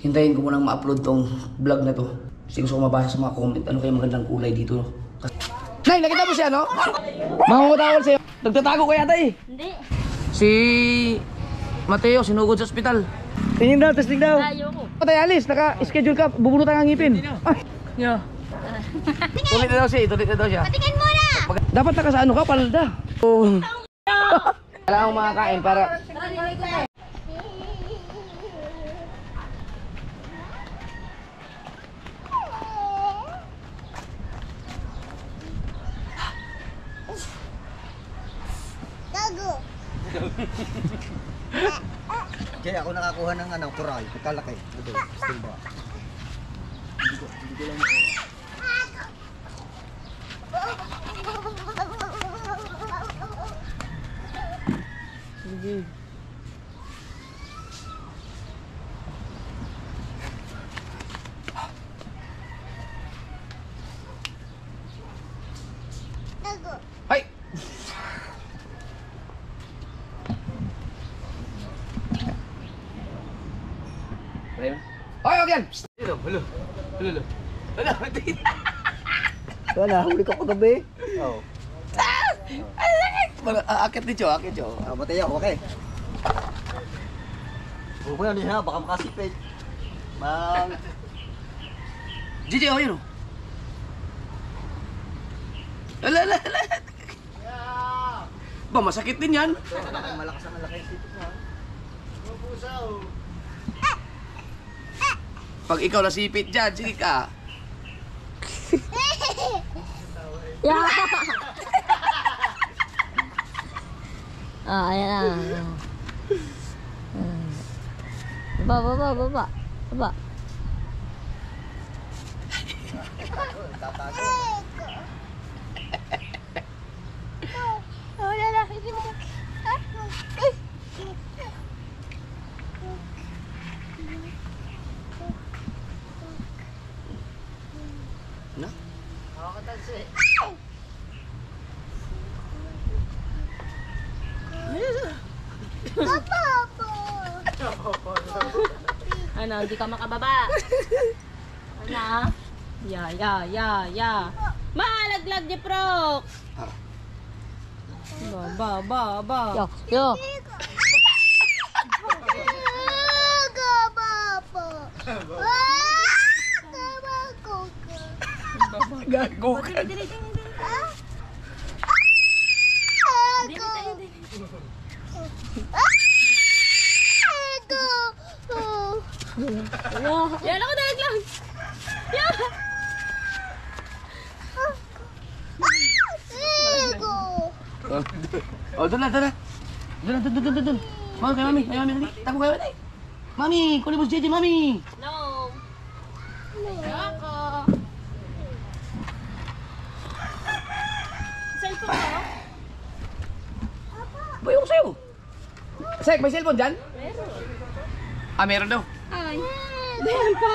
hintayin ko munang ma-upload tong vlog na to. Kasi gusto ko mabasa sa mga comment ano kayo magandang kulay dito. Nay, nakita mo siya, no? Mangungutawal sa'yo. Nagtatago ka yata eh. Hindi. Si Mateo, sinugod sa ospital. Tingin daw, testing daw. Ayoko. Patay alis, naka-schedule ka, bubunutan ang ngipin. Ay, yeah. Tulit na daw siya, tulit na daw siya. Patingin mo na! Dapat naka sa ano ka, palda. Oh. Kailangan akong makakain para... Kaya ako nakakuha ng ano, kuray, kalaki. Ito, still ba? Hindi ko lang Sige. Ay! Oy, okay yan! Hello, hello. Hello, hello. Wala, huli ko kagabi. Oo. Akit ni Cho, akit Cho. Matay ako, okay. Huwag mo yan ha, baka makasipit. Gigi, oh yun. Ala. Ba, masakit din yan. Malakas ang malaki sipit ha. Pag ikaw nasipit dyan, sige ka. Yeah. Ayan na. Baba. Na? Ano, hindi ka makababa. Ano? Ya. Malaglag di prok. Ba. Yo. Gago ka. Yan ako dahil lang. Yan. Oh, doon na. Doon. Mami, kay mami. Dali. Tako kayo, dali. Mami, kulibos JJ, mami. No. Ayoko. Cellphone ko? Boy, ako sa'yo. Sek, may cellphone dyan? Meron. Ah, meron daw. Ay. Meron pa.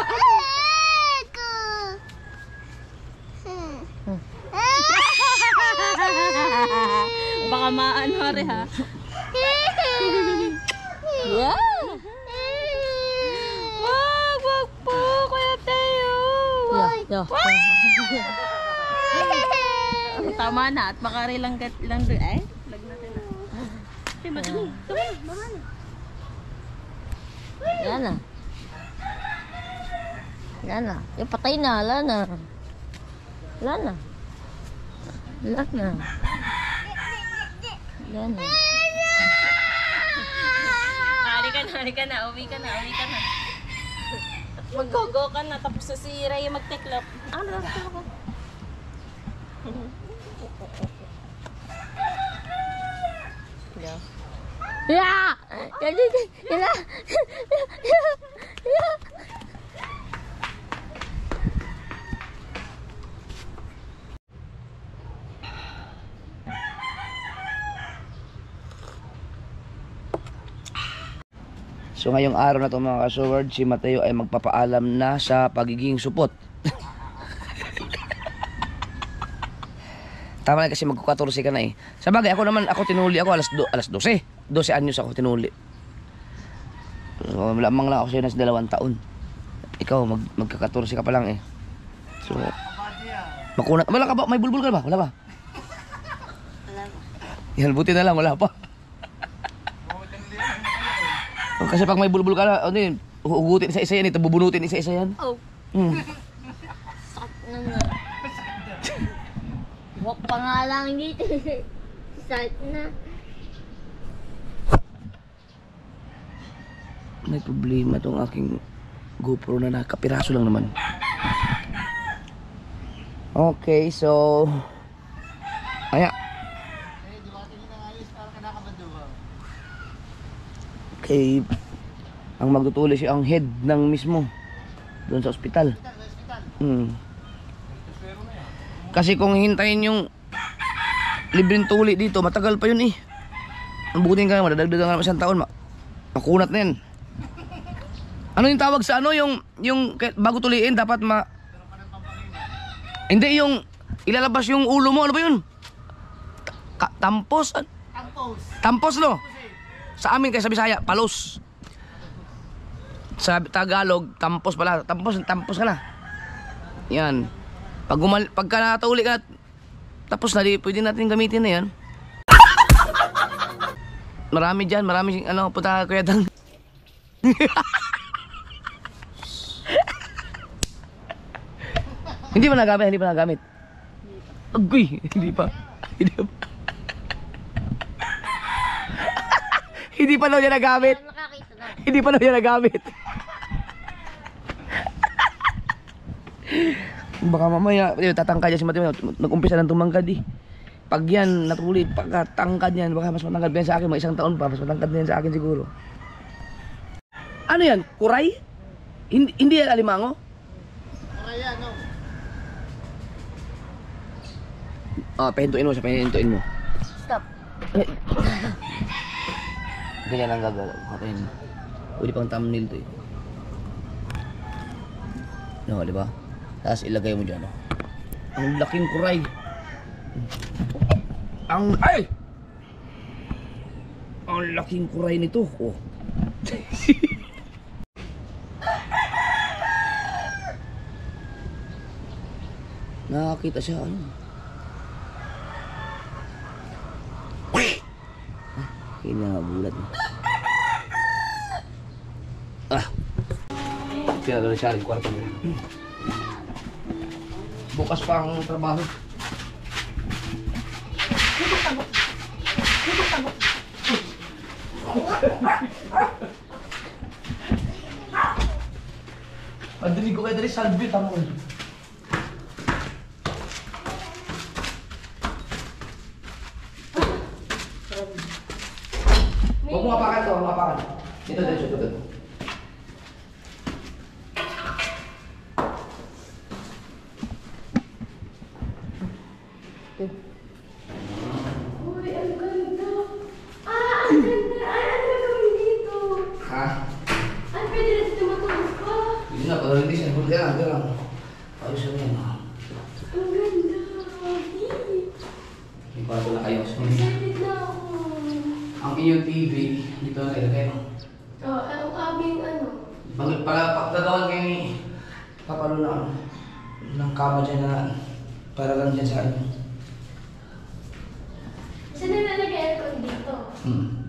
Baka maano rin ha. Yeah. Wag po, Kuya Teo. Yeah. Tama na at baka rin lang doon. Ay, lag natin na. Ay, madumi. Tama na. Yan na. Yung patay na. Wala na. Halika na. Uwi ka na. Mag-go ka na. Tapos sa si Ray mag-teklop. Ano na? Yeah! So ngayong araw na ito mga ka-sword, si Mateo ay magpapaalam na sa pagiging supot. Tama na kasi magkukatorsi ka na eh. Sa bagay, ako tinuli ako alas 12. 12 anyos ako tinuli. So, lamang lang ako sa'yo na 2 taon. Ikaw, magka-14 ka pa lang eh. So, makunat. Wala ka ba? May bulbul ka ba? Wala ba? Wala ba? Yan, buti na lang, wala pa. Kasi pag may bulbul ka na, ano yun, hugutin isa-isa yan, ito bubunutin isa-isa yan. Oh. Sakit na nga. Huwag pa nga lang dito. Sakit na. May problema tong aking GoPro na nakapiraso lang naman. Okay, so... Aya. Okay. Ang magtutuloy siya ang head ng mismo. Doon sa ospital. Kasi kung hintayin yung libreng tuli dito, matagal pa yun eh. Ang bukutin ka naman, dadagdagan ka naman isang taon, makunat na yan. Ano yung tawag sa ano, yung bago tuliin, dapat hindi yung ilalabas yung ulo mo, ano ba yun? Tampos? Tampos no? Sa amin kaya sa Bisaya, palos. Sa Tagalog, tampos pala. Tampos ka na. Yan. Pagka natuli ka, tapos na, pwede natin gamitin na yan. Marami dyan, marami, punta ka kuya Dang. Hindi pa nagamit. Agoy, hindi pa. Hindi pa daw niya nagamit. Nakakita na. Hindi pa daw niya nagamit. Baka mamaya, tatangkad yan si Mateo. Nag-umpisa ng tumangkad eh. Pag yan, natuli, pagkatangkad yan, baka mas matangkad pa yan sa akin. Mga isang taon pa, mas matangkad na yan sa akin siguro. Ano yan? Kuray? Hindi yan alimango? Kuray yan, no? Pahintuin mo siya, pahintuin mo. Stop. Ganyan lang gagawin. Pwede pang thumbnail to eh. No, di ba? Tapos ilagay mo dyan, no? Ang laking kuray. Ay! Ang laking kuray nito. Oh. Nakakita siya, ano? Kinabulat mo. Pinagano siya yung kwarto mo. Bukas pa ang trabaho. Pagdinig ko kayo dali, salve, tamo. Huwag mo apakan to, huwag mo apakan. Ito, ito. Uy, ang ganda. Ang ganda. Ano gawin dito? Ha? Ay, pwede na dito matulog ka. Hindi na, pero hindi siya. Kaya lang. Ayos na yan. Ang ganda. Hindi pa ito na ayos. Excited na ako. Ang iyong TV, dito na ilagay mo. Ang aming ano. Pagkagawan kayo ni Papalo na ano, ng kama dyan na para lang dyan sa ano. Saan nilalagay aircon dito? Ang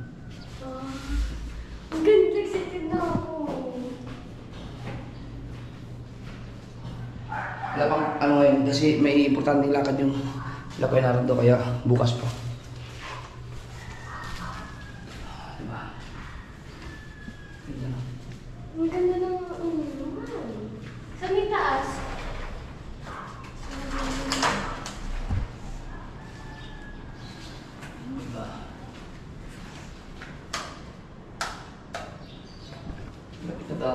ganda. Excited na ako. Wala pang ano ngayon, kasi may importanteng lakad yung lakay naroon doon, kaya bukas pa. Diba? Ang ganda ng naman. Sa may taas. Diba?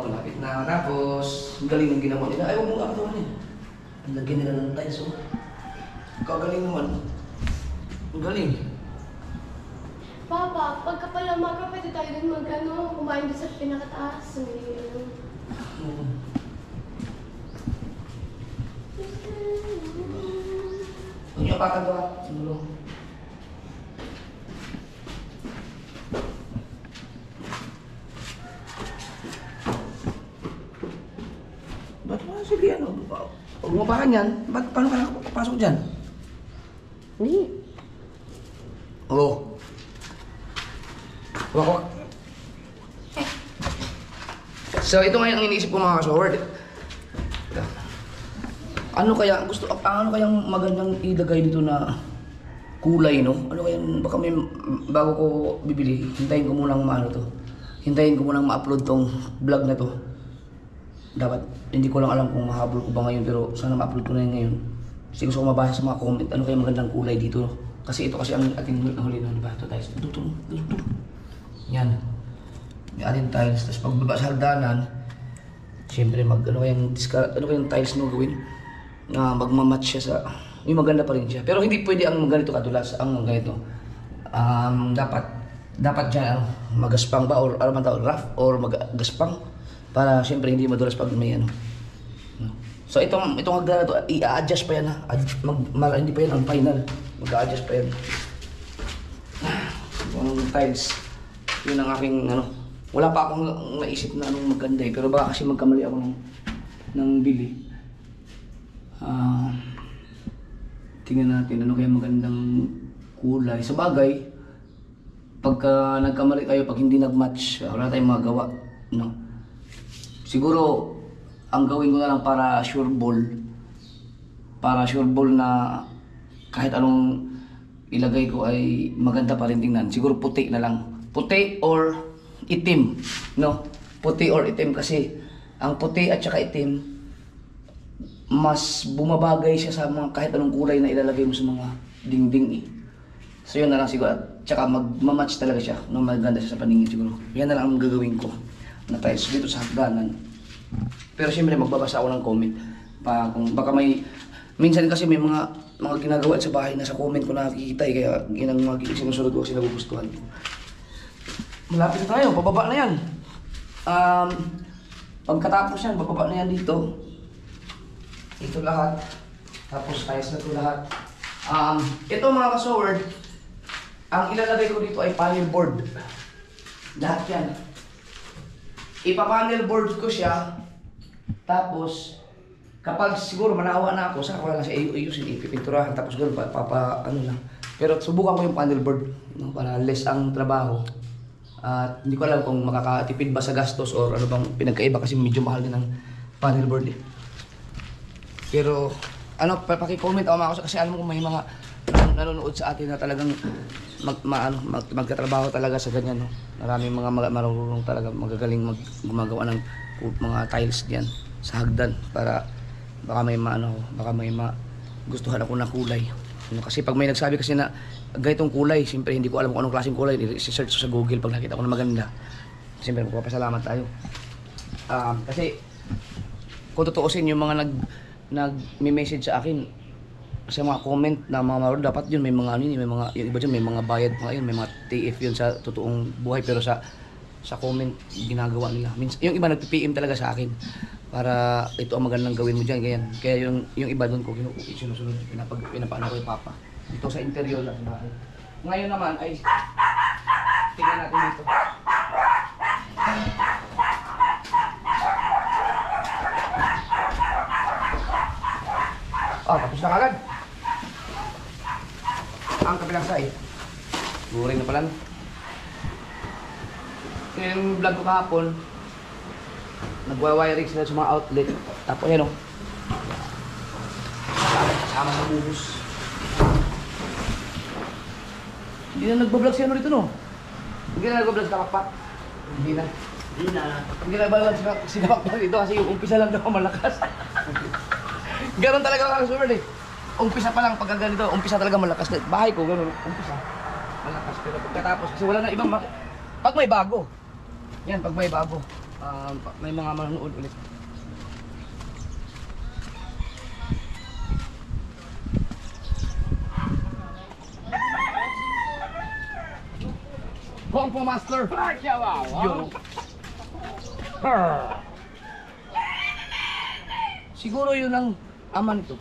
Lapit na. Tapos, ang galing ng ginawa nila. Ay, huwag mong aktawan eh. Ang lagyan nila ng tiles, oh. Kagaling naman. Ang galing. Papa, pagka pala umaga, pwede tayo dun kumain doon sa pinakataas. May ano. Huwag niyo apakan to, ha? Siguro. Sige, ano, huwag mo pakan yan. Paano ka nakapasok dyan? Hindi. Oo. Wako. So, ito ngayon ang iniisip ko mga ka-sword. Ano kayang magandang ilagay dito na kulay, no? Ano kayang, baka may, bago ko bibili, hintayin ko munang to. Hintayin ko munang ma-upload tong vlog na to. Dapat, hindi ko lang alam kung mahabol ko ba ngayon, pero sana ma-upload ko na yun ngayon. Kasi gusto ko mabasa sa mga comment, ano kayang magandang kulay dito, no? Kasi ito kasi ang ating huli na, diba? Ito tayo, ito. Yan. May ating tiles, tapos pagbaba sa hagdanan, siyempre ano kayang tiles mo gawin? Na magmamatch siya sa, yung maganda pa rin siya. Pero hindi pwede ang ganito kadulas, ang ganito. Dapat dyan, magaspang ba, or ano man tawag, rough, or magaspang. Para siyempre hindi madulas pag may ano. So itong hagdanan na to, i-adjust pa yan ha. Hindi pa yan ang final. Mag-a-adjust pa yan. Yung tiles, yun ang aking ano. Wala pa akong naisip na anong maganda eh. Pero baka kasi magkamali ako ng bili. Tingnan natin ano kaya magandang kulay. Sa bagay, pagka nagkamali tayo, pag hindi nag-match, wala tayong magawa. No? Siguro, ang gawin ko na lang para sure ball na kahit anong ilagay ko ay maganda pa rin tingnan. Siguro puti na lang. Puti or itim. No? Puti or itim kasi ang puti at saka itim, mas bumabagay siya sa mga kahit anong kulay na ilalagay mo sa mga dingding eh. So yun na lang siguro. At saka magmamatch talaga siya. No, maganda siya sa paningin siguro. Yan na lang ang gagawin ko na tiles dito sa hagdanan. Pero siyempre magbabasa ako ng comment. Kung baka may... Minsan kasi may mga ginagawa sa bahay na sa comment ko nakikita eh. Kaya yun ang mga sinusunod ko kasi nagugustuhan ko. Malapit na tayo. Pababa na yan. Pagkatapos yan, bababa na yan dito. Ito lahat. Tapos tiles na ito lahat. Ito mga ka-sword, ang ilalagay ko dito ay panel board. Lahat yan. Ipa-panel board ko siya. Tapos, kapag siguro manawa na ako, saka ko lang siya ayusin, ipipinturahan. Tapos gano'n, ano lang. Pero subukan ko yung panel board, no, para less ang trabaho. At hindi ko alam kung makakatipid ba sa gastos or ano bang pinagkaiba kasi medyo mahal din ang panel board eh. Pero, paki-comment ako mga kasi alam ko may mga nanonood sa atin na talagang magkatrabaho talaga sa ganyan. No? Maraming mga marunong talaga magagaling gumagawa ng mga tiles diyan sa hagdan para baka may gustuhan ako na kulay. No? Kasi pag may nagsabi kasi na ganitong kulay, siyempre hindi ko alam kung anong klaseng kulay, i-search ko sa Google pag nakita ko na maganda. Siyempre magpapasalamat tayo. Kasi kung tutuusin yung mga nag-message sa akin sa mga comment na mga maroon, dapat yun may mga may mga yung iba dyan may mga bayad pa yun, may mga TF yun sa totoong buhay, pero sa comment ginagawa nila. Yung iba nagpi-PM talaga sa akin para ito ang magandang gawin mo dyan, ganyan. Kaya yung iba doon ko sinusunod, pinapaano ko yung papa dito sa interior lang sa bahay. Ngayon naman ay tingnan natin dito. Tapos na kagad. Ang kabilang side. Boring na pala. Yung vlog ko kahapon, nagwa-wiring sila sa mga outlet. Tapos yan o. Kasama sa buhos. Hindi na nagbablog siya rito no? Hindi na nagbablog sa Kapakpak. Hindi na. Hindi na nagbablog si Kapakpak dito kasi yung umpisa lang daw malakas. Ganon talaga ang sword eh. Umpisa pa lang pagka ganito, umpisa talaga malakas. Bahay ko, ganon, umpisa. Malakas. Pero pagkatapos, kasi wala na ibang pag may bago. Yan, pag may bago. May mga manonood ulit. Kung po master! Yo! Siguro yun ang aman to.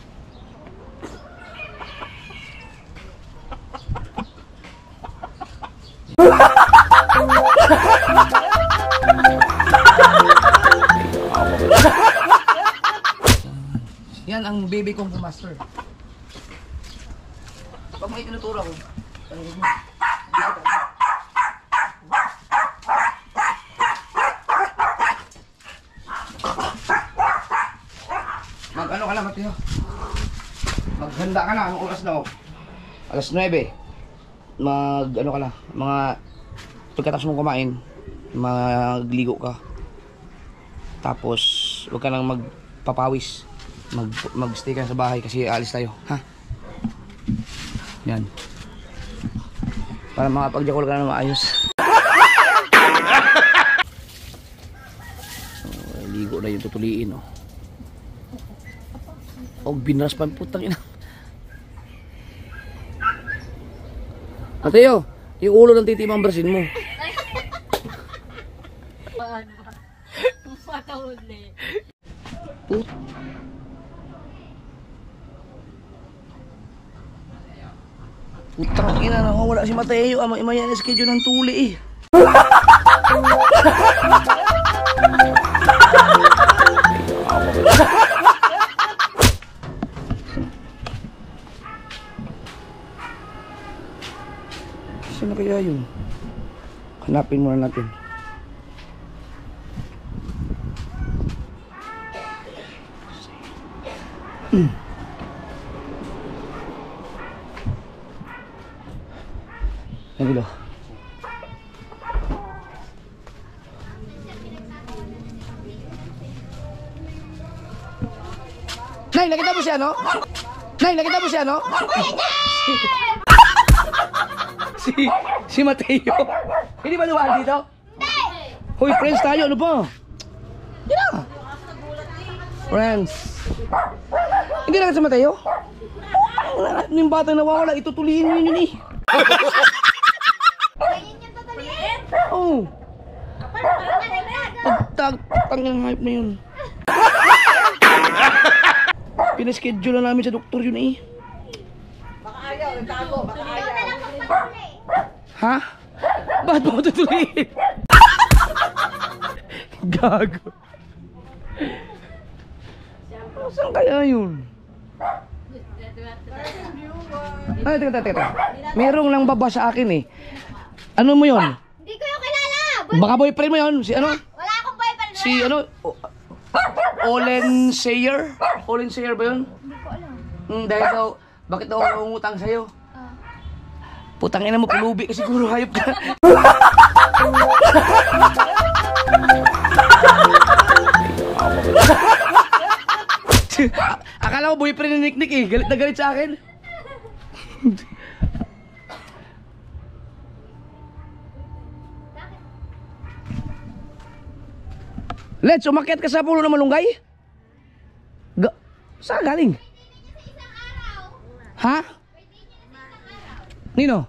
ang baby kong master. Pag may tinuturo ko, mag-ano ka na, Mateo? Maghanda ka na, anong oras na, oh? Alas 9. Mag-ano ka na, mga pagkatapos mong kumain, magligo ka. Tapos, huwag ka nang magpapawis. Mag-stay ka sa bahay kasi alis tayo, ha? Yan. Para makapag-jakol ka na maayos. Ligo na yung tutuliin, oh. Oh, binras pa ang putang ina. Mateo, yung ulo ng titi mo ang brasin mo. Patahuli. Putang ina, wala si Mateo. Imaya na schedule ng tuli eh. Saan na kaya yun? Hanapin muna natin. Yan dito. Nay, nakita mo siya, no? Nay, nakita mo siya, no? Si Mateo. Hindi ba lumaan dito? Hoy, friends tayo, ano ba? Hindi na. Friends. Hindi na si Mateo? Yung batang nawawala, itutuliin nyo yun eh. Oh. Tangin ang hype na yun. Pinaschedule na namin sa doktor yun eh. Baka ayaw, nagtago, baka ayaw. Ha? Bakit mo tutuliin? Gago. Saan kaya yun? Ay, teka. Merong lang baba sa akin eh. Ano mo yun? Hindi ko yung kilala! Baka boyfriend mo yun? Si ano? Wala akong boyfriend. Si ano? Olen Sayer? Olen Sayer ba yun? Hindi ko alam. Dahil daw, bakit daw ako umutang sa'yo? Putang ina mo, pulubi ka siguro, hayop ka. Akala ko boyfriend ni Nick eh, galit na galit sa akin. Let's, umakyat ka sa pulo ng malunggay? Saan galing? Ha? Nino?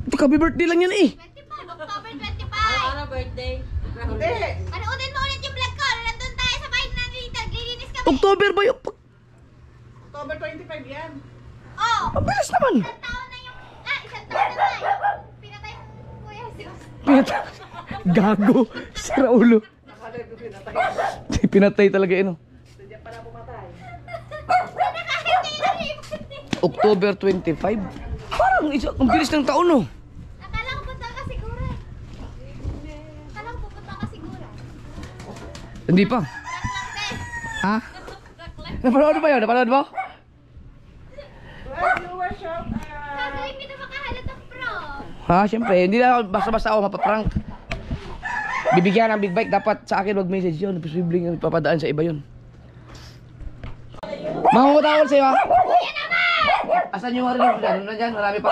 Ito, happy birthday lang yan eh. 25, October 25. Ano birthday? Hindi! Panuutin mo ulit yung vlog ko. Nandun tayo sa bahay na naglilinis kami. October ba yun? October 25 yan. Oh, Ang bilis naman. isang taon na yung... isang taon na nga. Yung pinatay mo Kuya Jesus. Gago. Sira ulo. Pinatay talaga yun. Diyan pala pumatay. October 25? Parang ang bilis ng taon no. Akala ko punta ka siguro eh. Akala ko pupunta ka siguro. Hindi pa. Ha? Napanood ba yun? Napanood mo? Gagawin mo na makahalatang pro. Ha? Siyempre. Hindi na basta-basta ako mapaprank. Bibigyan ng big bike. Dapat sa akin wag message yun. Posibleng yung ipapadaan sa iba yun. Mangungutawal sa'yo ha? Kuya naman! Asan yung marinig dyan? Ano dyan? Marami pa.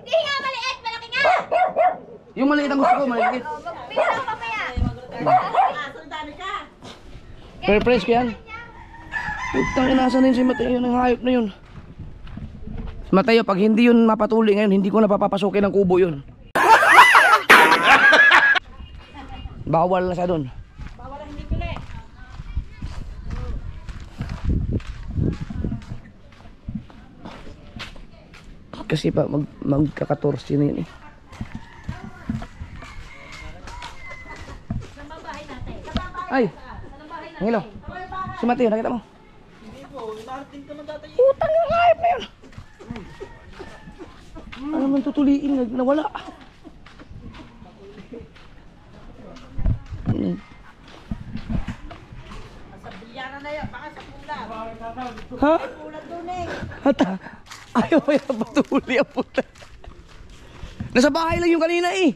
Hindi nga maliit, malaki nga. Yung maliit ang gusto ko, maliit. Magpila ko mamaya. Sundami ka! Fair price ko yan. Putang inasan na yun si Mateo ng hayop na yun. Si Mateo, pag hindi yun mapatuloy ngayon, hindi ko na papapasukin ng kubo yun. Bawal na siya doon. Bawal ang hindi pili. Kasi pa magka-14 na yun eh. Ay! Ang ilo. Si Mateo, nakita mo? Utang na hayop na yun. Ano naman tutuliin, nawala. Ha? Hata. Ayaw mo yung patuli ang puta. Nasa bahay lang yung kanina eh.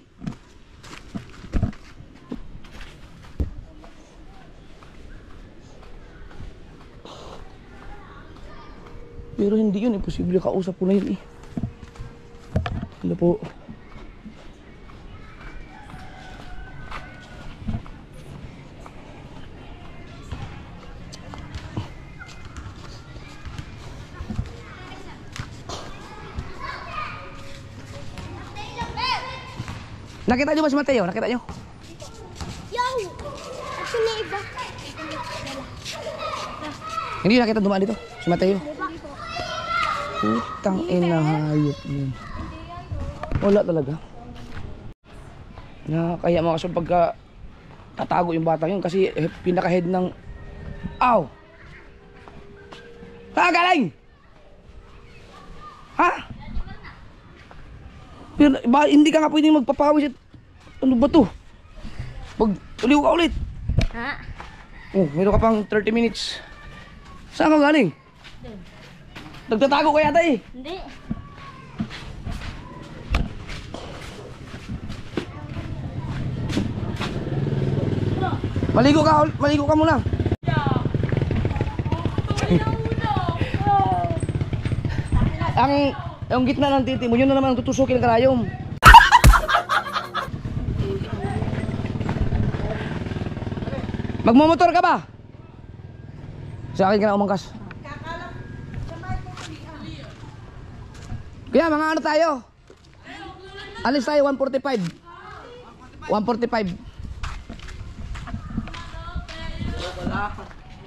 Pero hindi yun, imposible kausap ko na yun eh. Hello po. Nakita nyo ba si Mateo? Nakita nyo? Yo! Ito na iba. Hindi nakita dumaan dito. Si Mateo. Putang ina hayop yun. Wala talaga. Kaya mga kaso pagka tatago yung bata yun kasi pinaka-head ng... Aw! Galing! Ha? Pero hindi ka nga pwedeng magpapawis at ano ba to? Uliw ka ulit. Ha? Oh, meron ka pang 30 minutes. Saan ka galing? Nagtatago ka yata eh. Hindi. Maligo ka muna. Ang gitna ng titi mo, yun na naman ang tutusukin ng karayom. Magmumotor ka ba? Sa akin ka na umangkas. Kaya mga ano tayo? Alis tayo 1:45. 1:45.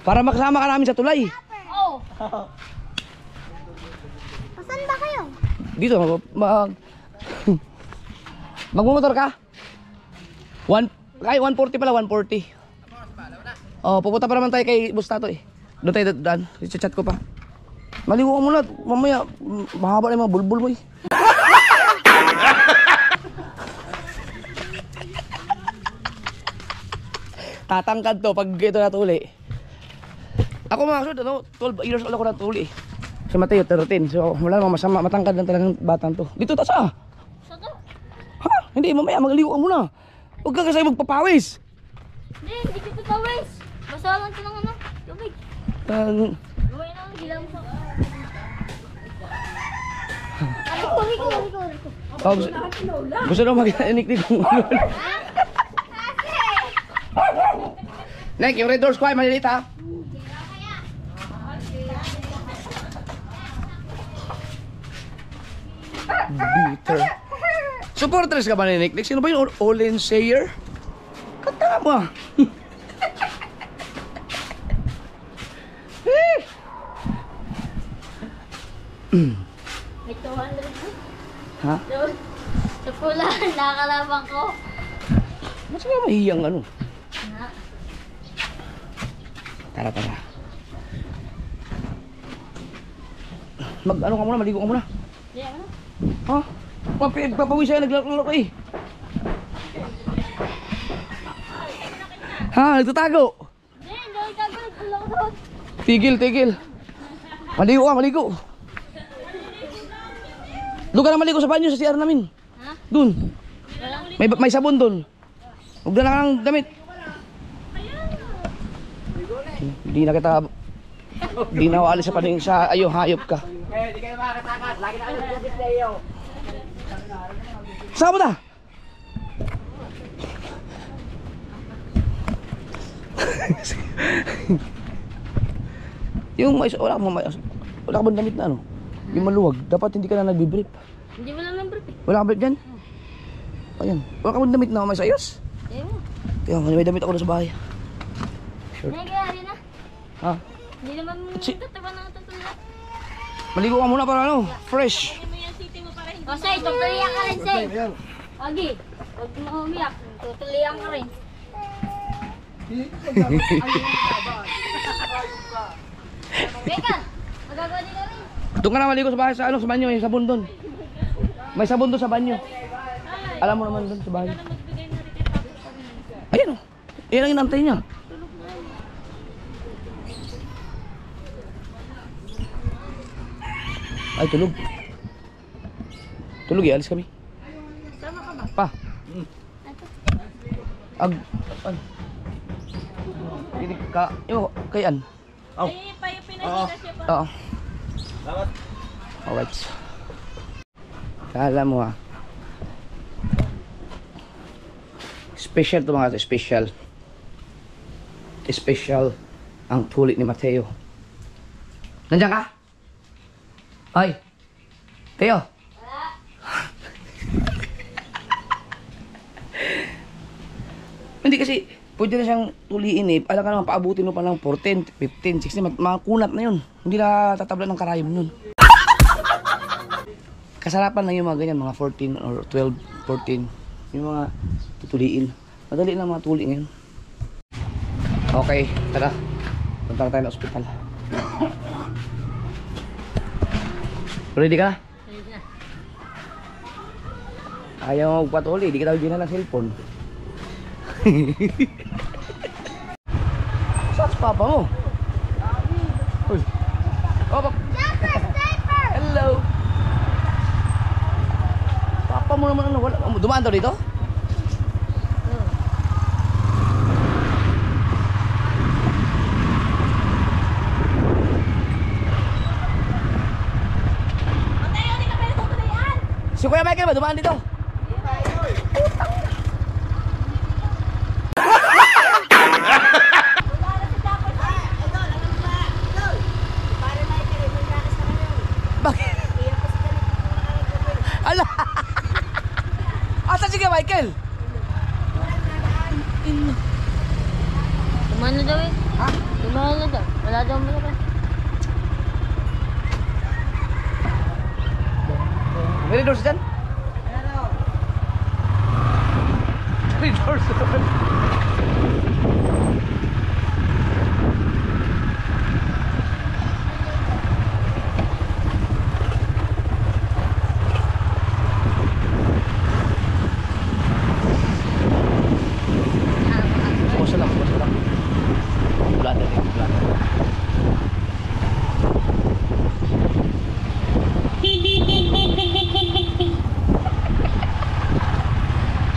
Para makasama ka namin sa tulay. Oh! Asan ba kayo? Dito, magmumotor ka? 1:40 pala, 1:40. Oh, pupunta pa naman tayo kay Bustato eh. Doon tayo daan, i-chat ko pa. Maligo ka muna, mamaya mahaba na yung mga bulbul mo eh. Tatangkad to pag ito natuli. Ako mga kasod, 12 years old ako natuli. Si Mateo 13, so wala namang masama, matangkad lang talagang batang to. Dito ta sa? Sa to? Ha? Hindi, mamaya magaligo ka muna. Huwag ka kasi magpapawis. Hindi kita tawis. Basta lang ito ng ano, tubig. Gawin na, hilang sa... Oh, gusto na mag-inik kung ano. Nek, yung red doors ko ay malilit ha. Bitter. Supporters ka ba ni Nick? Sino ba yung Olin Sayer? Kanta mo ah. May 200. Ha? Sa pula, nakakalabang ko. Mas nga mahiyang ano. Ha? Tara. Mag-ano ka muna, maligo ka muna. Hindi, ano? Ha? Papawis sa'yo, naglaro ka eh. Ha? Nagtatago? Hindi, hindi ako nagpula ko doon. Tigil. Maligo. Doon ka na maligo sa banyo sa CR namin. Ha? Doon. Walang May sabon doon. Huwag na lang ng damit. Hindi na kita... Hindi na ako alis sa paning sa ayo, hayop ka. Hindi kayo makakatakas. Lagi na kayo nag-display yun. Saan mo na? Yung mais, wala ka bang damit na ano? Yung maluwag, dapat hindi ka na nagbibrief. Hindi mo lang brief eh. Wala ka brief dyan? Ayan, wala ka bang damit na may sayos? Hindi mo. Kaya may damit ako na sa bahay. Hindi, kaya rin na. Ha? Hindi naman Si- tatawa ng tutulak. Maligo ka muna para ano, fresh. O, Say, tutulian ka rin, Say. Agi, huwag mo umiyak. Tutulian ka rin. Teka, magagawa din na rin. Doon ka na maligo sa bahay sa ano, sa banyo, may sabon doon. May sabon doon sa banyo. Alam mo naman doon sa bahay. Ayan o. Yan ang inantay niya. Ay, tulog. Tulog alis kami. Sama ka ba? Pa. An. Hindi ka, yung kayan. Oh. Ay, pa yung pinahila siya pa. Oo. Salamat. Alright. Kala mo ha. Special to mga to, special. Special ang tuli ni Mateo. Nandiyan ka? Ay. Teo. Hindi kasi pwede na siyang tuliin eh. Alam ka naman, paabutin mo pa ng 14, 15, 16, mga kunat na yun. Hindi na tatabla ng karayom nun. Kasarapan lang yung mga ganyan, mga 14 or 12, 14. Yung mga tutuliin. Madali lang mga tuli ngayon. Okay, tara. Punta tayo ng ospital. Ready ka na? Ayaw mo magpatuli, di kita bigyan ng cellphone. Saan papa mo? Uy. Oh, hello. Papa mo naman ano, wala. Dumaan daw dito? Si Kuya Michael ba dumaan dito? Bakit? Ala! Asa si Kuya Michael? Tumahan na daw eh. Ha? Tumahan na daw. Wala daw mo na. May doors dyan? May doors dyan. Pusa lang, pusa lang. Wala na rin, wala na rin.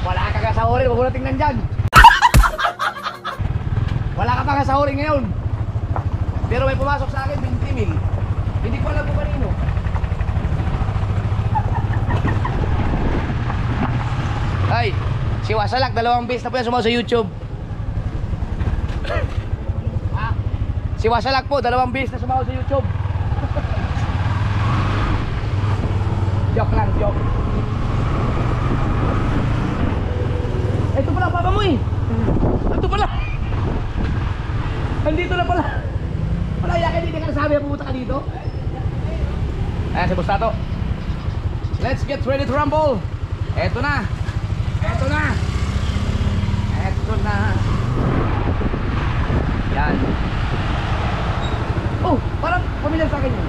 Wala ka kasahurin, huwag mo na tingnan dyan. Wala ka pa kasahurin ngayon. Pero may pumasok sa akin, 20,000. Hindi ko alam kung kanino. Ay, si Wasalak, 2 beses na po yan sumaw sa YouTube. Si Wasalak po, 2 beses na sumaw sa YouTube. Joke lang, joke. Ito pala papa mo eh. Ito pala. Andito na pala. Wala yakin, hindi ka nasabi na pumunta ka dito. Ayan si Bustato. Let's get ready to rumble. Eto na. Eto na. Eto na. Yan. Oh, parang pamilyar sa akin yun.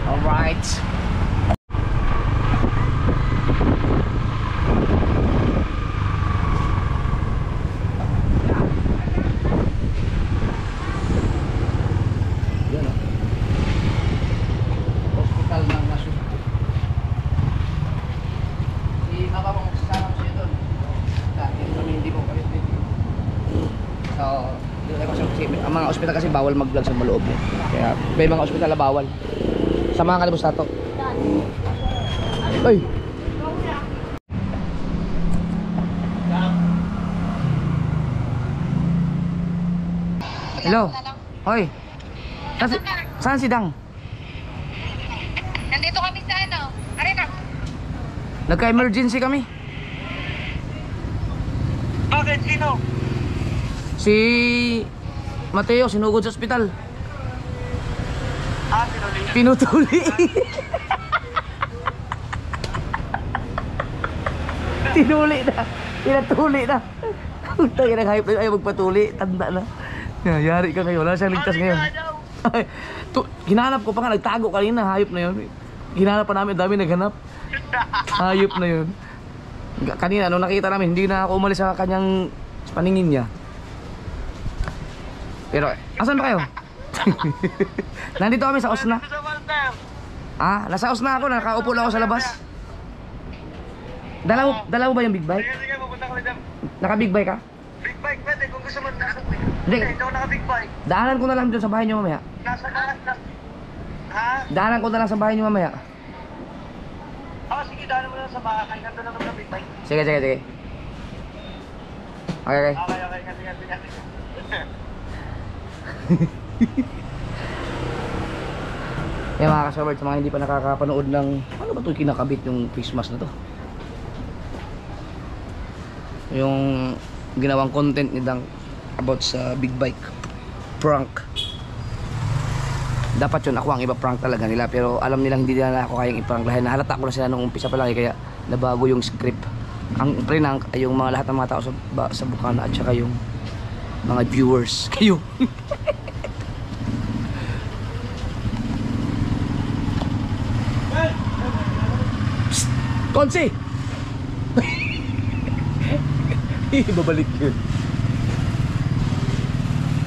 Alright. Yan o. Hospital ng Nasud. Si Papa mo magsasama ko siya doon. Dahil kami hindi mo kalit dito. So, kasi ang mga ospital kasi bawal mag-vlog sa maloob. Kaya may mga ospital na bawal. Samahan ka ni Bustato. Uy! Hello? Hoy! Saan si Dang? Nandito kami sa ano, arena. Nagka-emergency kami. Bakit? Sino? Si Mateo sinugod sa ospital. Ah, pinuli. Pinutuli. Tinuli na. Pinatuli na. Tayo nag-hype na ayaw magpatuli. Tanda na. Yari ka ngayon. Wala siyang ligtas ngayon. Hinanap ko pa nga. Nagtago kanina. Hayop na yun. Hinanap pa namin. Dami naghanap. Hayop na yun. Kanina nung nakita namin, hindi na ako umalis sa kanyang paningin niya. Pero, asan ba kayo? Nandito kami sa Osna. Ah, nasa Osna ako. Nakaupo lang ako sa labas. Dala mo ba yung big bike? Sige, pupunta kami dyan. Naka-big bike ka? Big bike pwede, kung gusto mo na. Hindi. Hindi ako naka-big bike. Daanan ko na lang dun sa bahay niyo mamaya. Nasa Ha? Daanan ko na lang sa bahay niyo mamaya. Sige, daanan mo lang sa bahay. Nandun lang ng big bike. Sige. Okay. Okay, sige. Yan mga kasabard, sa mga hindi pa nakakapanood ng ano ba ito kinakabit yung face mask na to, yung ginawang content ni Dang about sa big bike prank. Dapat yun ako ang iba prank talaga nila, pero alam nilang hindi nila ako kayang i-prank dahil nahalata ko na sila nung umpisa pa lang kaya nabago yung script. Ang prank ay yung mga lahat ng mga tao sa Bukana at saka yung mga viewers kayo. Konsi! Babalik yun.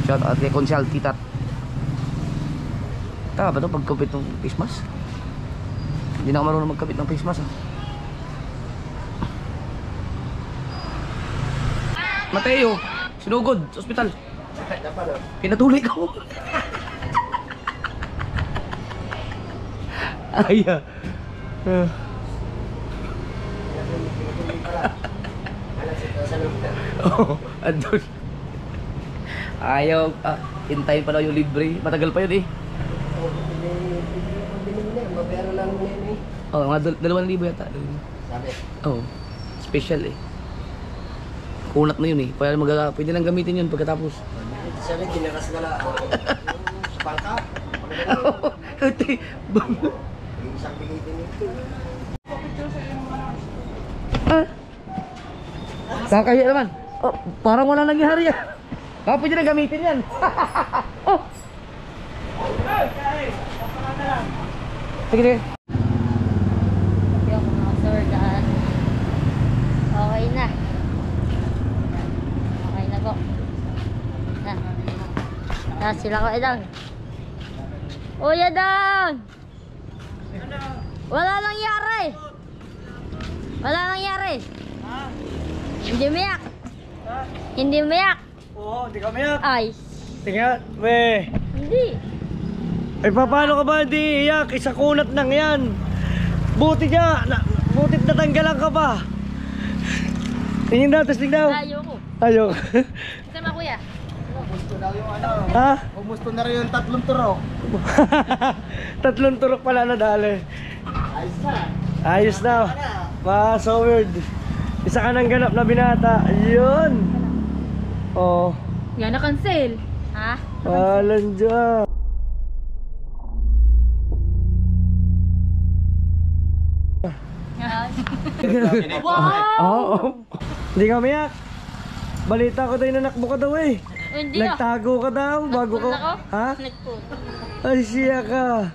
Shout out kay Konsi Altitat. Tama ba ito pagkapit ng face mask? Hindi na ako marunong magkapit ng face mask. Mateo, sinugod sa ospital. Pinatuloy ko. Aya. Oh, andun. Ayaw, hintayin pa daw yung libre. Matagal pa yun eh. Oh, mga 2,000 yata. Sabi? Oh, special eh. Kunat na yun eh. Pwede lang gamitin yun pagkatapos. Sabi, ginaras na lang. Sa pangka. Isang pingitin ito. Kakaya naman. Oh, parang wala nangyari yan. Pwede na gamitin yan. Oh. Sige. Sabi ako mga sir, daan. Okay na. Okay na po. Na sila ko edang. Uy, edang! Wala nangyari! Wala nangyari! Hindi umiyak! Hindi umiyak! Oo, hindi kami yan. Ay! Tingnan, we. Hindi! Ay, paano ka ba hindi iyak? Isa kunat nang yan. Buti butit natanggalan ka pa. Tingin daw, tapos tingnan daw. Ayoko! Ayok. Ito na kuya! Ha? Kumusta na rin yung 3 turok? 3 turok pala na dali. Ayos na. Ayos na. So weird. Isa ka nang ganap na binata. Ayun. Oh. Yan na cancel. Ha? Walang dyan. Wow! Oo. Hindi ka umiyak. Balita ko tayo na nakbo ka daw eh. Hindi ah! Nagtago ka daw bago ka. Nagpunta ako? Ha? Nagpunta. Ay siya ka.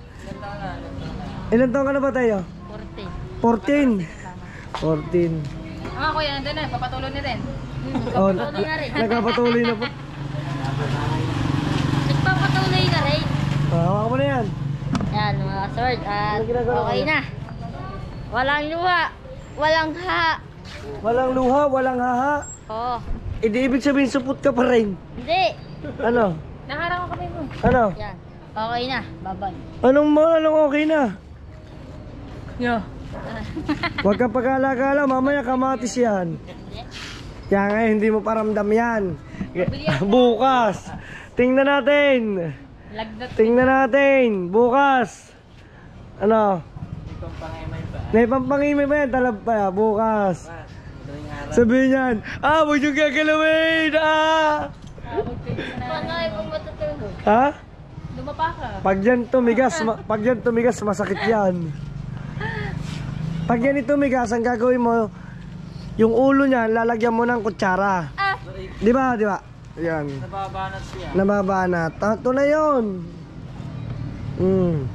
Ilan taon ka na ba tayo? 14. 14. Mga kuya, nandun na. Papatuloy na rin. Oh, Nagpapatuloy na rin. nagpapatuloy na po. Nagpapatuloy na rin. Hawakan mo na yan. Yan mga sword. At Ano ginagawa okay mo? na. Walang luha. Walang ha. Walang luha, walang haha. Oo. Hindi ibig sabihin supot ka pa rin. Hindi. Ano? Naharang ko kami mo. Ano? Yan. Okay na. Bye-bye. Anong okay na? Yo. Huwag kang pag-alagala, mamaya kamatis yan. Kaya nga hindi mo paramdam yan. Bukas. Tingnan natin. Lagdat. Tingnan natin. Bukas. Ano? May pampangimay ba yan? Talab pa. Bukas. Sabihin yan. Huwag yung gagalawin. Paano ay pumatutulog? Ha? Lumapa ka. Pag yan tumigas, masakit yan. Pag yan tumigas, ang gagawin mo, yung ulo niya, lalagyan mo ng kutsara. Di ba, di ba? Yan. Nababanat siya. Nababanat. Ito na yun. Ang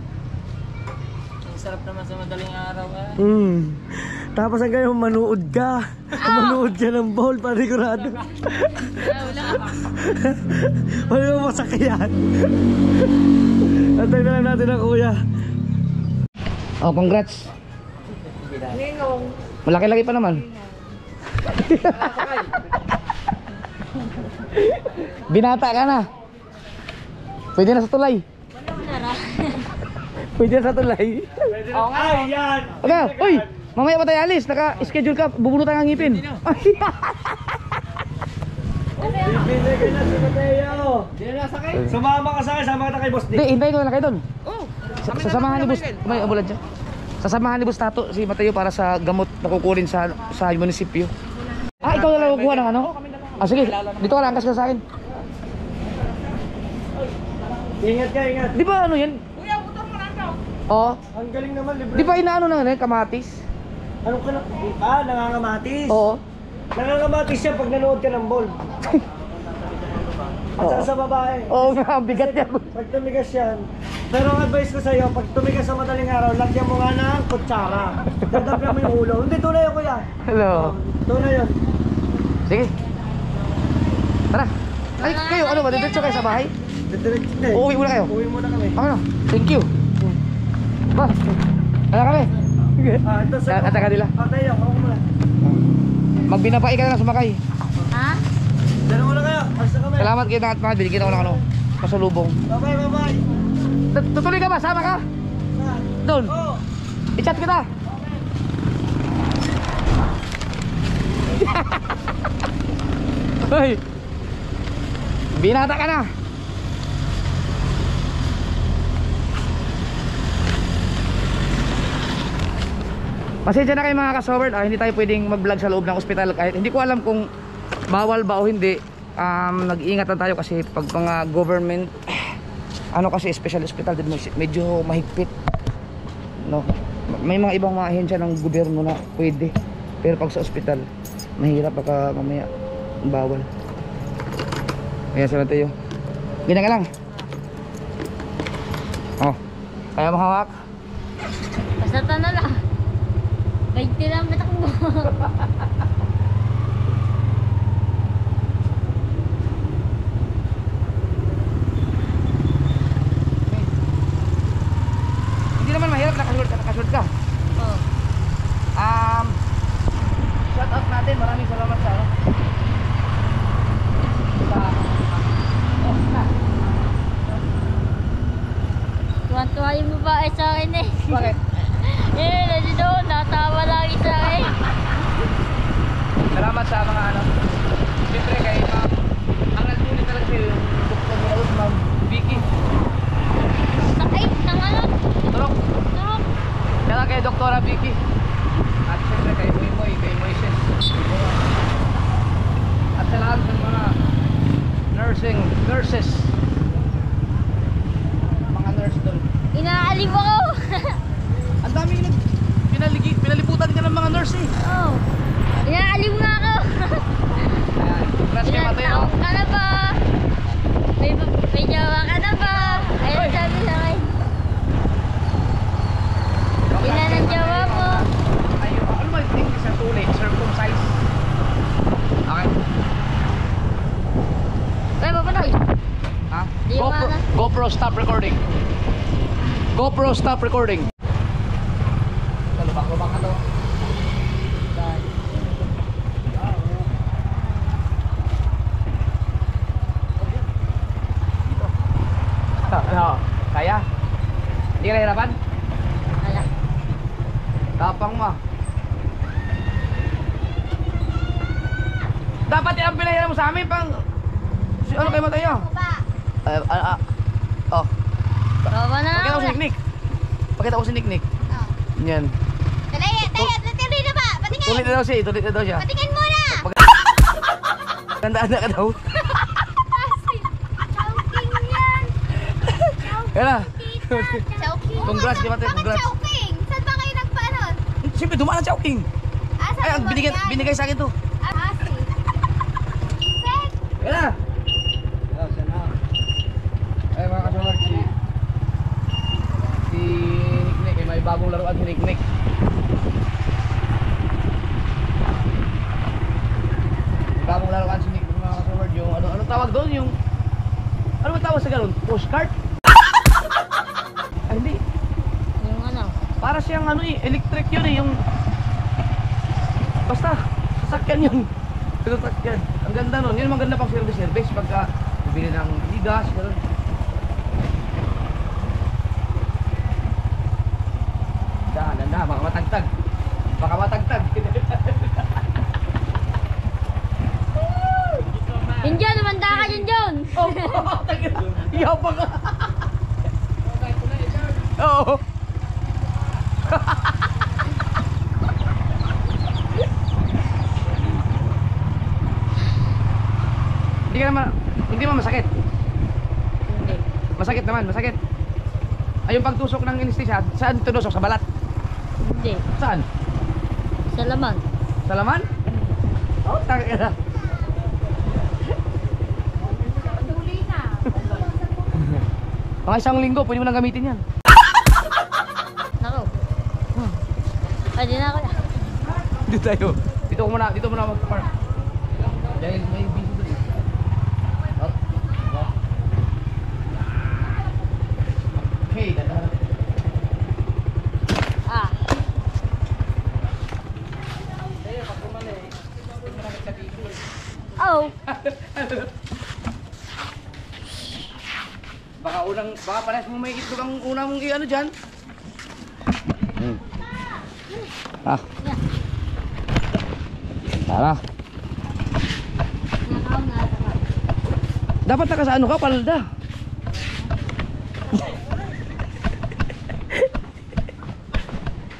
sarap naman sa madaling araw eh. Tapos hanggang yung manood ka. Manood ka ng bowl, panigurado. Wala yung masakyan. Antay na lang natin ang kuya. Oh, congrats. Malaki-laki pa naman. Binata ka na. Pwede na sa tulay. Pwede na sa tulay. Ay, yan! Okay, uy! Mamaya pa tayo alis. Naka-schedule ka. Bubunutan ang ngipin. Binigay na si Mateo. Sumama ka sa akin, sama ka kay Boss Hindi, Dick. hintayin ko na kayo doon. Sasamahan ni Boss. May ambulance dyan. Sasamahan ni Boss Tato si Mateo para sa gamot na kukunin sa munisipyo. Ah, ikaw na lang kukuha ng ano? Ah, sige. Dito ka lang, angkas ka sa akin. Ingat ka, ingat. Di ba ano yan? Kuya, utang mo lang daw. Oo. Ang galing naman, libre. Di ba inaano na yan, kamatis? Anong ka na? Nangangamatis. Oo. Nangangamatis siya pag nanood ka ng ball. At saka sa babae. Oo nga, ang bigat yan. Pag tumigas yan. Pero ang advice ko sa'yo, pag tumigas sa madaling araw, lagyan mo nga ng kutsara. Dadabyan mo yung ulo. Hindi, tunay yun kuya. Hello. Tunay yun. Sige. Tara. Ay, kayo, ano ba? Diretso kayo sa bahay? Didiretso na eh. Uuwi muna kayo? Uwi muna kami. Ano? Thank you. Ba? Ano kami? Ito sa... Ataka nila. Tayo, ako muna. Magbinapai ka na lang sumakay. Ha? Dala muna kayo. Asa kami. Salamat kayo na at mga binigyan ako ng ano. Pasalubong. Bye-bye, bye-bye. Tutuloy ka ba? Sama ka? Doon. Oh. I-chat kita. Hoy. Binata ka na. Pasensya na kayo mga ka-sober. Hindi tayo pwedeng mag-vlog sa loob ng ospital kahit hindi ko alam kung bawal ba o hindi. Nag-iingat lang tayo kasi pag mga government ano kasi special hospital din medyo mahigpit. No. May mga ibang mga ahensya ng gobyerno na pwede. Pero pag sa ospital, mahirap baka mamaya bawal. Kaya sa tayo. Ganyan ka lang. Oh. Kaya mo hawak. Basta na lang. 20 lang matakbo. Hindi naman mahirap, nakashoot ka. Oh. Shout out natin, maraming salamat sa ano. Tuwan-tuwa yung babae sa akin eh. Bakit? Nandito, natawa lagi sa akin. Salamat sa mga ano. Siyempre kay ma'am. Ang nagtuloy talaga si Dr. Milaus, ma'am Vicky. Sakay, ng ano? Turok. Turok. Kaya kay Dr. Vicky. At siyempre kay Moy, kay Moises. At sa lahat ng mga nurses. Mga nurse doon. Inaaliw ako. Ang dami pinaliputan ka ng mga nurse eh. Oh. Inaaliw nga ako. Ayan, congrats kay Ilan Mateo. taong ka na ba? May jawa ka na ba? Ayun Hoy. sabi sa akin. Congrats Ilan kay ang jawa Mateo. mo? Ayun, ano ba yung tingin sa tunay? Circumcise. Okay. Ay, papanoy. Ha? Di GoPro, ba na? GoPro stop recording. GoPro stop recording. Lubak-lubak ka to. Ano? Kaya? Hindi ka nahirapan? Wala. Tapang mo. Dapat yan ang pinahiram mo sa amin pang... Ano kayo Mateo? Oh. Baba na Pakita ko ako. si Nick. Pakita ko si Nick. Yan. Tuloy na ba? Patingin! Tulit na daw siya. Tulit na daw siya. Patingin muna! Tandaan na ka daw. Chowking yan! Yan na. Chowking? Congrats, di ba, te? Bakit Congrats. Chowking? Saan ba kayo nagpaano? Siyempre, dumaan ang Chowking. Saan Ay, ang ba binigay yan? sa akin to. Saan Kaya na! Ay mga kasawag, si Nick Nick, may bagong laruan si Nick Nick. May bagong laruan si Nick Nick mga kasawag, yung ano tawag doon, yung ano ba tawag sa galon? Pushcart? Ay hindi, Yung ano? para siyang ano electric yun yung basta, sasakyan yun. Sasakyan. Ang ganda nun. Yun ang maganda pang service pagka bibili ng bigas, gano'n. Dahan, baka matagtag. Baka matagtag. Junjun, lumanda ka, Junjun! Oh, yabang ka. Oo. Hindi naman masakit. Hindi. Masakit naman, masakit. Ay yung pagtusok ng anesthesia, saan tunusok? Sa balat? Hindi. Saan? Sa laman. Sa laman? Oh, taka na. Mga isang linggo, pwede mo nang gamitin yan. Nako. Ay, di na ako. Dito tayo. Dito muna mag-park. Dahil may busy doon. Hey, dada. Ah. Oh. Baka pares mo may itlog ang una mong i-ano dyan. Ah. Tara. Dapat naka sa ano ka, palda.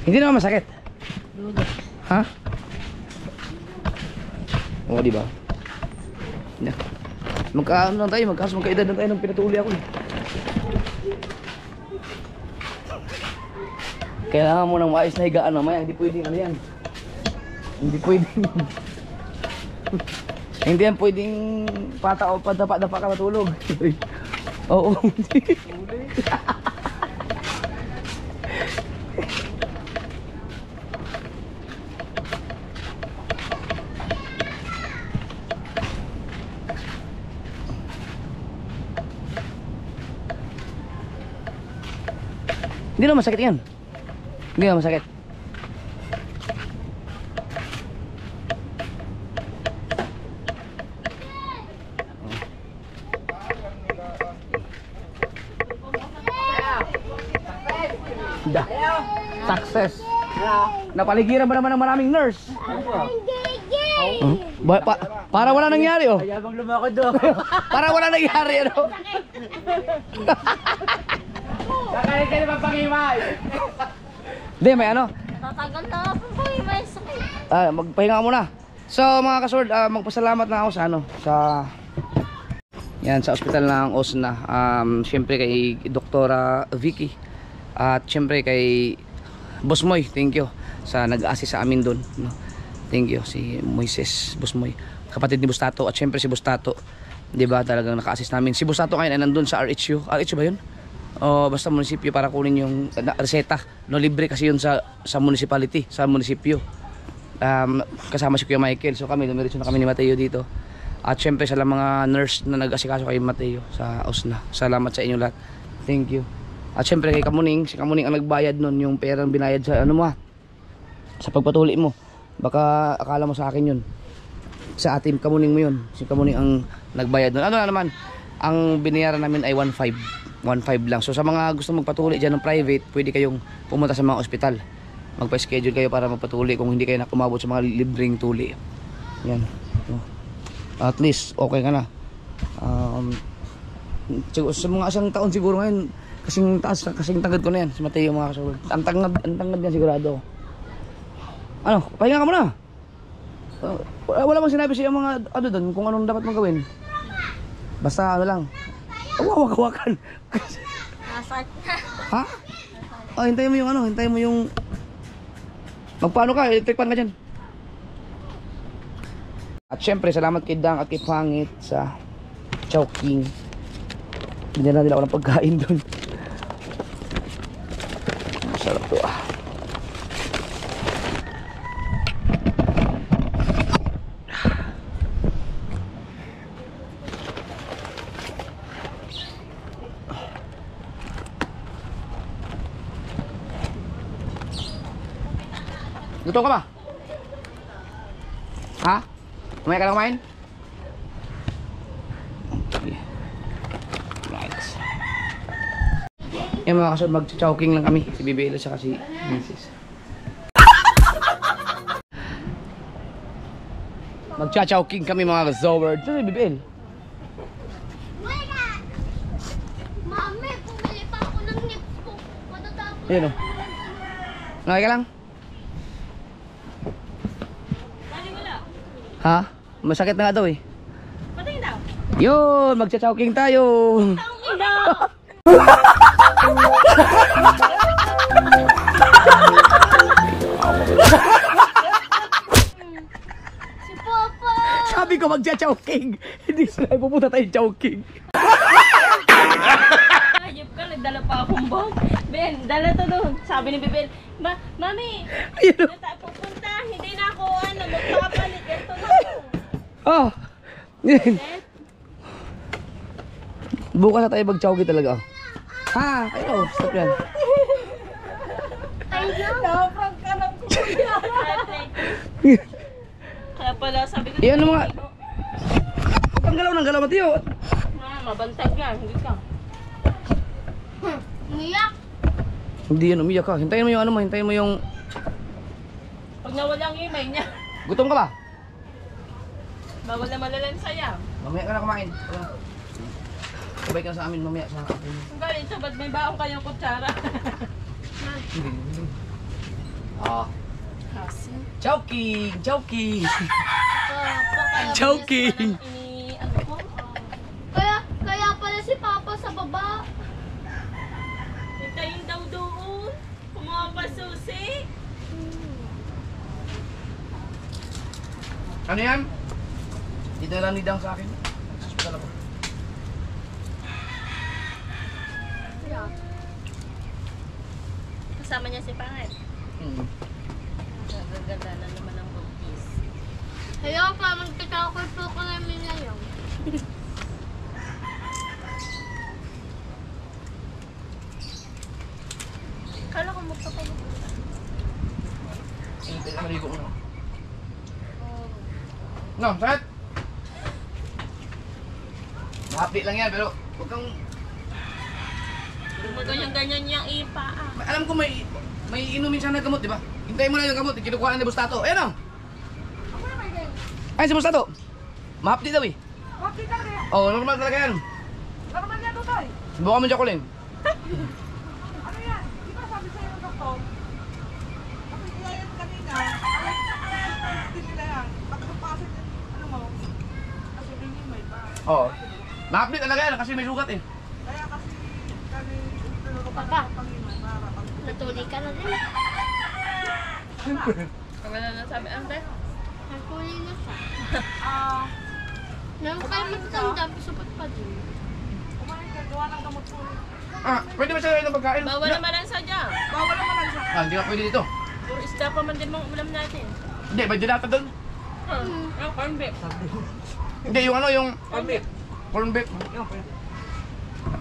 Hindi naman masakit. Ha? Oo, di ba? Magkaano lang tayo, magkaedad lang tayo ng pinatuli ako eh. Kailangan mo ng maayos na higaan mamaya, hindi pwedeng ano yan. Hindi pwedeng hindi yan pwedeng pata o padapa-dapa ka matulog. Oo. Hindi naman masakit yan. Hindi naman masakit. Da. Success. Napaligiran ba naman ng maraming nurse? Para wala nangyari oh. Ayabang lumakad doon. Para wala nangyari ano. Kakain ka naman pangimay. Hindi may ano. Tatagal na ako po yung may sakit. Magpahinga ka muna. So mga kasword, magpasalamat na ako sa ano, sa yan sa ospital ng Osna. Syempre kay Doktora Vicky at syempre kay Boss Moy, thank you sa nag-assist sa amin doon, no? Thank you si Moises, Boss Moy, kapatid ni Bustato at syempre si Bustato, 'di ba? Talagang naka-assist namin. Si Bustato ngayon ay nandoon sa RHU. RHU ba 'yun? O basta munisipyo para kunin yung reseta. No, libre kasi 'yun sa municipality, sa munisipyo. Kasama si Kuya Michael. So kami dumiretso na kami ni Mateo dito. At syempre sa mga nurse na nag-asikaso kay Mateo sa Osna. Salamat sa inyo lahat. Thank you. At syempre kay Kamuning, si Kamuning ang nagbayad nun, yung perang binayad sa ano mo sa pagpatuli mo. Baka akala mo sa akin yun. Sa ating Kamuning mo yun. Si Kamuning ang nagbayad nun. Ano na naman, ang binayaran namin ay 1.5 lang. So sa mga gusto magpatuli dyan ng private, pwede kayong pumunta sa mga ospital. Magpa-schedule kayo para magpatuli kung hindi kayo nakumabot sa mga libreng tuli. Yan. At least okay ka na. Sa mga isang taon siguro ngayon, kasing taas, kasing tangad ko na yan si Mateo mga kasulod. Ang tangad yan sigurado. Ano, pahinga ka muna. Wala bang sinabi siya mga ano doon kung anong dapat mong gawin? Basta ano lang. Wawak-wakan. Nasart. Ha? Oh, hintayin mo yung magpaano ka, electric pan ka dyan. At syempre, salamat kay Dang at kay Pangit sa Chowking. Binigyan nila ako ng pagkain doon. Masarap to ah. Gutom ka ba? Ha? Mamaya ka lang kumain? Okay. Right. Yan mga kasunod, mag-chowking lang kami. Si BBL at si Mrs. Mag-chowking kami mga kasoward. Saan si BBL? Mami, bumili pa ako ng nips ko. Matatapos. Ayan o. Okay ka lang? Ha? Masakit na nga daw eh. Patingin daw. Yun! Magcha-chowking tayo! Si Papa! Sabi ko magcha-chowking! Hindi sila pupunta tayong chowking. Ayop ka, nagdala pa akong bag. Ben, dala to doon. Sabi ni Bebel, Mami, Ayun o. na tayo pupunta. Hindi na ako, magpapalit. Ito na ako. Oh! Yan. Bukas na tayo mag-chowking talaga. Oh. Ha! Ayun o. Stop yan. Naprank ka ng kuya. Kaya pala, sabi ko, Iyan mga... Huwag kang galaw ng galaw, Mateo. mabantag yan, hindi ka. Umiyak! Hindi yan, umiyak ka. Hintayin mo yung ano mo, hintayin mo yung... Pag nawala ang email niya, Gutom ka ba? bawal na malalan saya. Mamaya ka na kumain. Sabay ka sa amin mamaya sa akin. Kung ganito, ba't may baong kayong kutsara? Ah. Chowking! Chowking! Papa, kaya Chowking! Ano ko? Kaya pala si Papa sa baba. Hintayin daw doon. Kumuha pa susi. Ano yan? Dito lang ni Dang sa akin. Hospital ako. Kasama niya si Pangit. Gaganda na naman ang bugkis. Ayaw pa, magkakakul po ko namin ngayon. Kala ko magpapalit. Hintayin ka maligo mo na. No, sakit! Mahapdi lang yan, pero huwag kang... Ganyan-ganyan niyang ipa ah. Alam ko may inumin siya na gamot, di ba? Hintayin mo na yung gamot, kinukuha na ni Bustato. Ayan o! Ay, si Bustato! Mahapdi daw eh. Bakit ka kaya? Oo, normal talaga yan. Normal yan to, Tay. Subukan mo Jacqueline. Ano yan? Di ba sabi sa'yo ng doktor? Kasi kaya yan kanina. Hindi nila yan. Pagkapasin, ano mo? Kasi ringin may pa. Oo. Mahapdi talaga yan kasi may sugat eh. Kaya kasi kami tulog ko Papa. Panginoon para pag Natuli ka na din. Ang ano na sabi, ante? Natuli na siya. Nang kayo matanda, supat pa din. kumain ka, gawa ng gamot po. Ah, pwede ba siya ng pagkain? Bawal naman ang sadya. Bawal naman lang siya. Ah, hindi ka pwede dito. Puro isda pa man din mong ulam natin. Hindi, may dilata doon. Oh, corn beef. Hindi, yung ano, yung... Corn beef.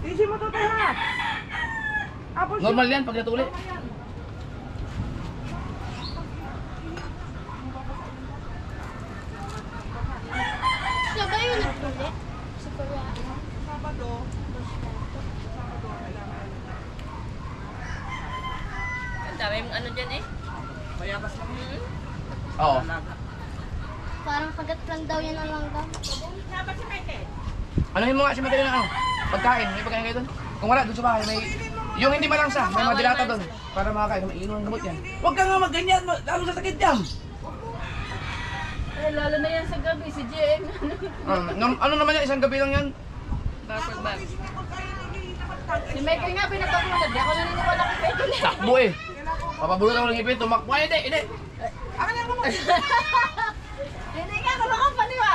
Easy mo to, Tay, ha? Apple Normal yan pag natuli. Siya ba yung natuli? Si Kuya. Sabado. Ang dami yung ano dyan eh. Bayabas lang yun. Oo. Parang kagat lang daw yan ang langgam. Dapat si Michael. Ano yung mga simatay na ano? Pagkain, may pagkain kayo doon? Kung wala, doon sa bahay, may... Yung hindi malangsa, may mga dilata doon. Para makakain, may inom ng gamot yan. Huwag ka nga magganyan, lalo sa sakit yan. Eh, lalo na yan sa gabi, si JM. Ano naman yan, isang gabi lang yan. Bakit ba? Si Michael nga pinagkakulad. Di ako naniniwala kay Michael. Takbo eh. Papabulot ako ng ipin, tumakbo. Ay, hindi. Hindi ka ako makapaniwala.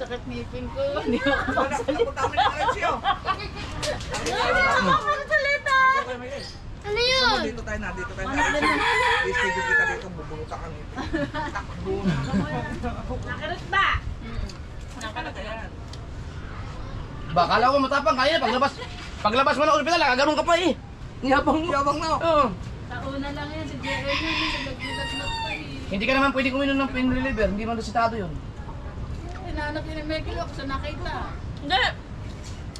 Sakit ngipin ko. Hindi ko Napunta kami ng Alexio. Ano yun? Dito tayo na. I-schedule kita dito. Bubulutan kami. Takbo. Nakarot ba? Nakalata yan. Ba, kala ko matapang kaya paglabas mo ng ospital, nakaganon ka pa eh. Yabang mo. Yabang na. Oo. Sa una lang yan, si Jerry yun, nagbilag na pa eh. Hindi ka naman pwedeng uminom ng pain reliever, hindi man resitado yun. Hinahanap yun ni Michael ako sa nakita. Hindi.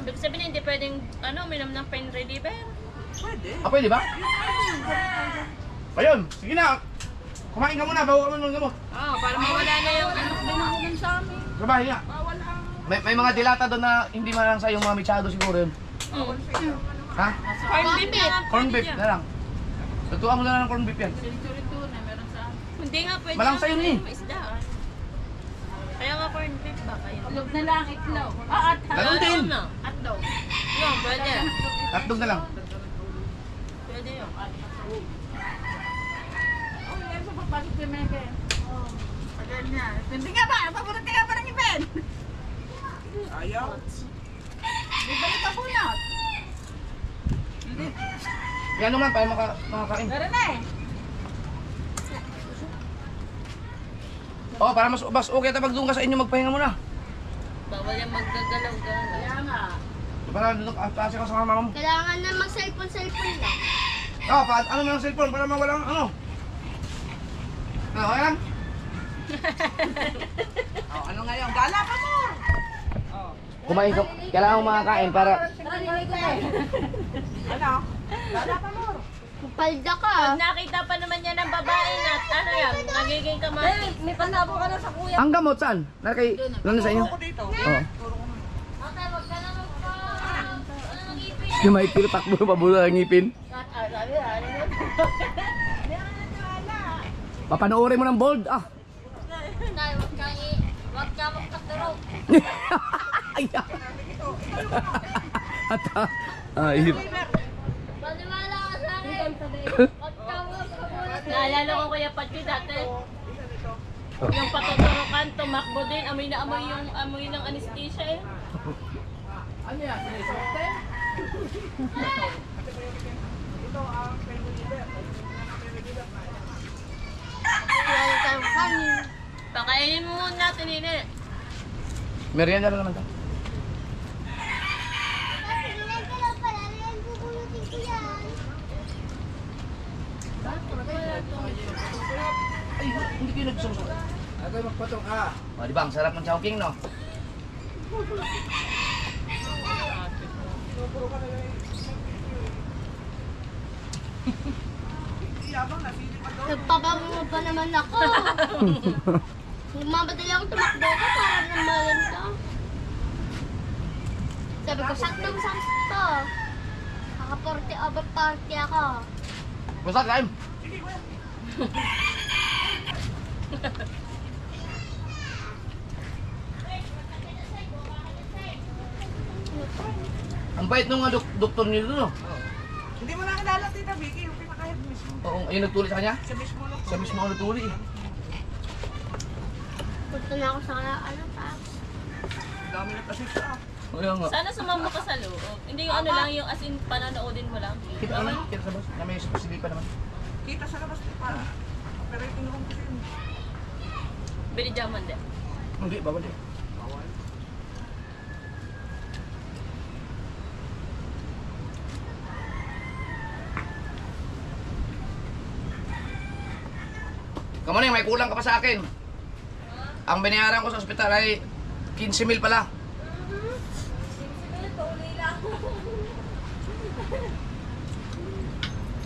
Ibig sabihin hindi pwedeng uminom ng pain reliever. Pwede. Ah, pwede ba? Ayun, sige na. Kumain ka muna, bago ka muna ng gamot. Oo, para mawala na yung binuhugan sa amin. Sa bahay nga. May mga dilata doon na hindi malang sa yung mga mitsado siguro yun. Ha? Corn beef yan. Corn beef na lang. Tutuan mo na lang ng corn beef yan. Chorizo na meron sa amin. Hindi nga pwede. Malang sa'yo ni. Isda. Kaya nga corn beef ba kayo? Itlog na lang, itlog. At Ganun din. Atdog. Yun, pwede. Hotdog na lang. Pwede yun. Oh, yan sa papasok si Meke. Oh. Pagod niya. Hindi nga ba? Paborito nga ba ng event? Ayaw. Di ba ito punot? Yan naman, para makakain. Meron na eh. Oo, para mas okay tapag doon ka sa inyo, magpahinga muna. Bawal yung maggagalaw-galaw. Kaya nga. Para doon kasi ka sa mama mo. Kailangan na mag-cellphone lang. Oo, ano mo ng cellphone para mawalang ano. Okay lang? Oh, ano ngayon? Gala ka mo! Kumain ka, kailangan mo makakain para... Ano? Gala ka mo! Palda ka. Pag nakita pa naman niya ng babae na, ano yan, nagiging kamay. May panabo ka na sa kuya. Ang gamot saan? Nandun sa inyo? Ako dito. Oo. Ate, wag ka na mag-ngipin. Yung may tiro takbo na pabulo ng ngipin. Papanoorin mo ng bold. Ah. Tay, wag ka magpaturo. Ay. Ay. Maniwala ka sa akin. Wag ka magpaturo. Naalala ko Kuya Patsi dati. Yung patuturukan, tumakbo din. Amoy na amoy ng anesthesia eh. Ano yan? Sinisokte? Wala tayong kanin. Pakainin mo muna natin, Nene. Merienda na naman to. Ilan ka lang pala, ilan pupulutin ko yan. Ay, hindi kayo nagsusok. Ako magpatong ka. O, di ba? Ang sarap ng chowking, no? Iyabang na, sili pa doon. Nagpapamungo pa naman ako. Mamadali akong tumakbo ko para namalan ka. Sabi ko, saktong-sakto. Naka-40 over 40 ako. Basta kain. Ang bait nung doktor niyo doon, no? Hindi mo nakilala, Tita Vicky, yung pinaka-head mismo. Oo, ayun nagtuli sa kanya? Siya mismo lang. Siya mismo ang nagtuli eh. Punta na ako sa taas. Dami na kasi siya. Kaya nga. Sana sumama ka sa loob. Hindi yung ano lang, yung as in pananoodin mo lang. Kita naman, kita sa boss. Na may pa naman. Kita sa labas pa. Operating room kasi yun. Binidyaman din. Hindi, bawal eh. Bawal. Kamuning, may kulang ka pa sa akin. Ang binayaran ko sa ospital ay 15,000 pala.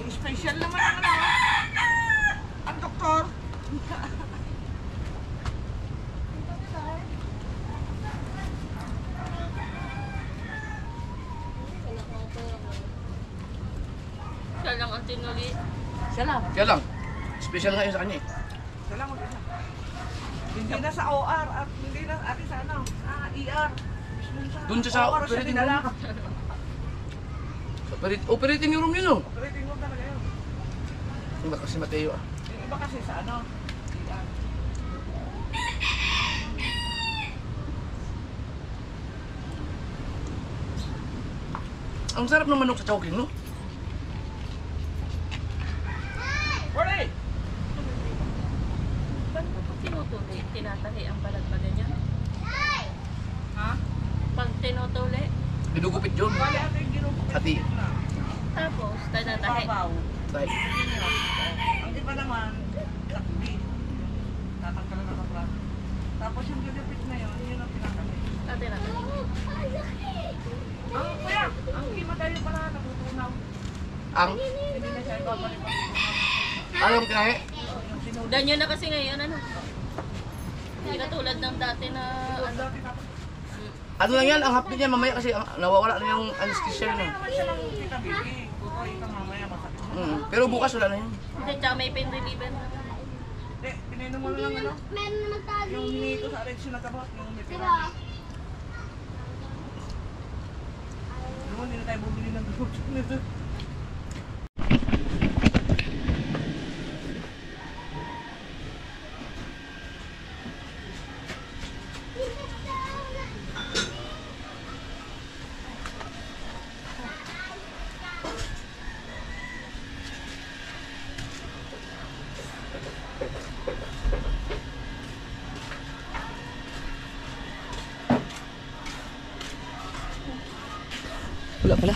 Yung special naman ang ano. Ang doktor. Siya lang ang tinuli. Kaya lang, special nga yun sa kanya eh. Siya lang mag-isa. Hindi na sa OR at hindi na ate sa ano. ER. Doon siya sa OR siya operating dinala. room. Operating room yun oh. Operating room talaga yun. Iba kasi Mateo ah. Yung iba kasi sa ano. ER. Ang sarap ng manok sa Chowking, no? Wala eh. Ba't mo pag tinutuloy, tinatahi ang balat pa ganyan? Ha? Pag tinutuloy, Dinugupit yun. Bali ate yung ginugupit Ati. na. tapos tinatahi. Babaw. Right. Ang iba naman, takbi. Tatanggalan na ng braso. Tapos yung ginugupit na yun, yun ang pinakali. Ah, tinatahi. Ang kuya, ang kimadali pala natutunaw. Ang, Hindi na siya ibabalik ang tutunaw. ano yung tinahe? Yung sinudan. Ganyan na kasi ngayon, ano? Hindi na tulad ng dati na, ano, Dati tapos. Ano lang yan, ang hapdi niya mamaya kasi nawawala na yung anesthesia yun. Kaya naman siya ng kita baby. Tutoy ka mamaya masakit mo. Pero bukas wala na yun. hindi, tsaka may pain reliever na. Hindi, pinainom mo na lang ano. Meron naman tayo. Yung hinihingi ko sa erection na tabak, yung may Diba? pirami. Naman, hindi na tayo bumili ng grupo nito. Wala pala.